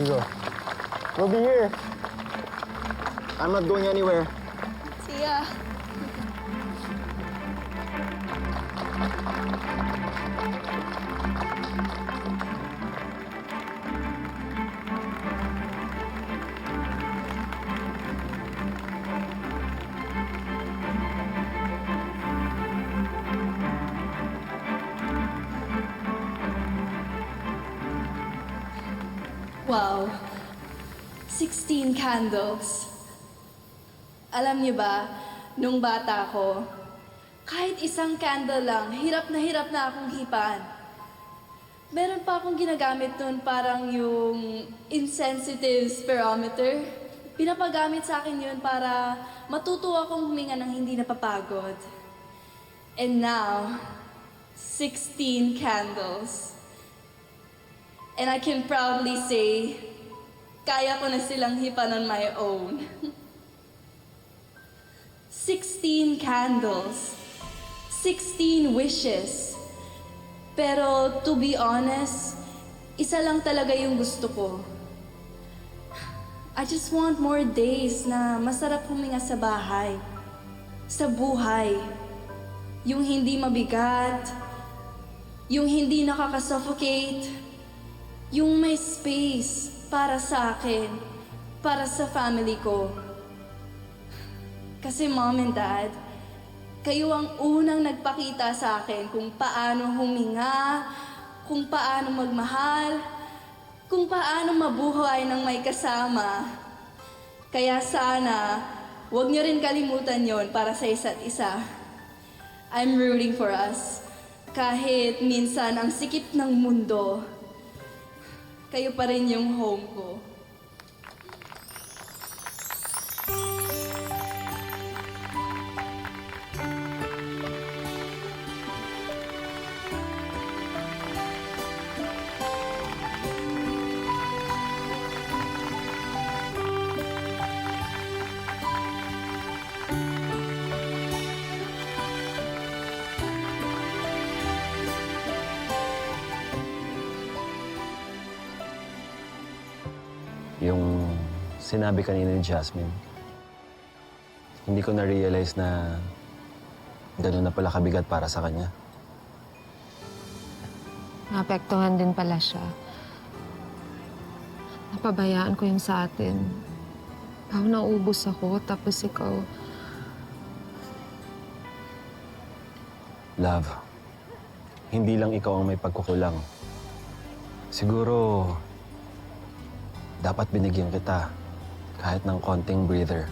You go. We'll be here. I'm not going anywhere. See ya. Wow. 16 candles. Alam niyo ba, nung bata ko, kahit isang candle lang, hirap na akong hipan. Meron pa akong ginagamit nun parang yung insensitive spirometer. Pinapagamit sa akin yun para matuto akong huminga ng hindi napapagod. And now, 16 candles. And I can proudly say, kaya ko na silang hipan on my own. 16 candles, 16 wishes. Pero to be honest, isa lang talaga yung gusto ko. I just want more days na masarap huminga sa bahay, sa buhay. Yung hindi mabigat, yung hindi nakakasuffocate, yung may space para sa akin, para sa family ko. Kasi Mom and Dad, kayo ang unang nagpakita sa akin kung paano huminga, kung paano magmahal, kung paano mabuhay ng may kasama. Kaya sana, huwag niyo rin kalimutan yon para sa isa't isa. I'm rooting for us. Kahit minsan ang sikip ng mundo, kayo pa rin yung home ko. Yung sinabi kanina ni Jasmine, hindi ko na-realize na gano'n na pala kabigat para sa kanya. Naapektuhan din pala siya. Napabayaan ko yung sa atin. Parang naubos ako, tapos ikaw. Love, hindi lang ikaw ang may pagkukulang. Siguro, dapat binigyan kita kahit ng konting breather.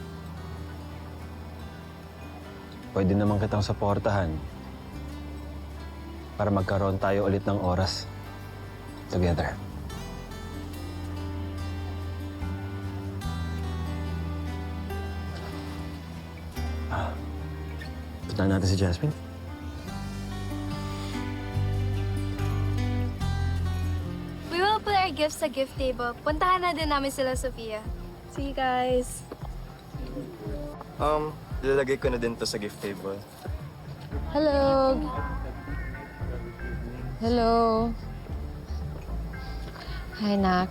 Pwede naman kitang suportahan para magkaroon tayo ulit ng oras together. Puntahan natin si Jasmine. We will put our gifts sa gift table. Puntahan na din namin sila, Sofia. See you guys. Ilalagay ko na din to sa gift table. Hello. Hello. Hi, Nak.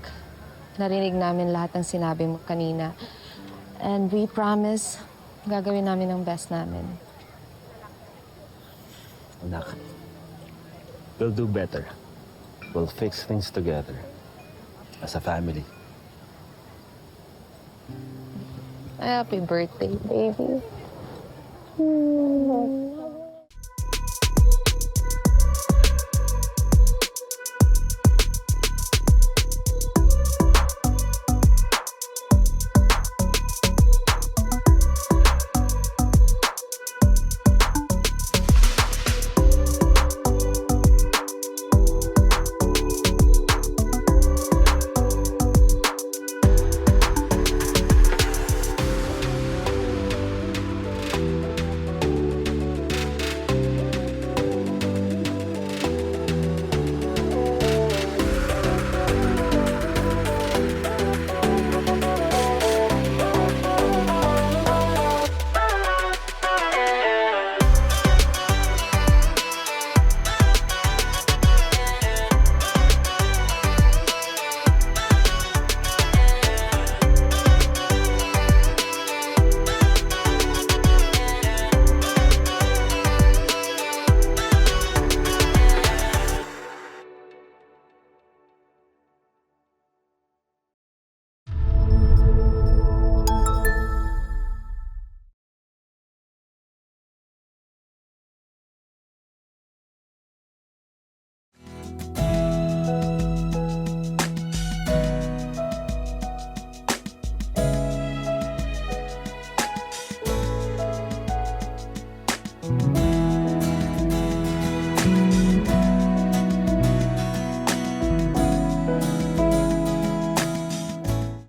Narinig namin lahat ng sinabi mo kanina. And we promise, gagawin namin ang best namin. Anak, we'll do better. We'll fix things together as a family. Happy birthday, baby.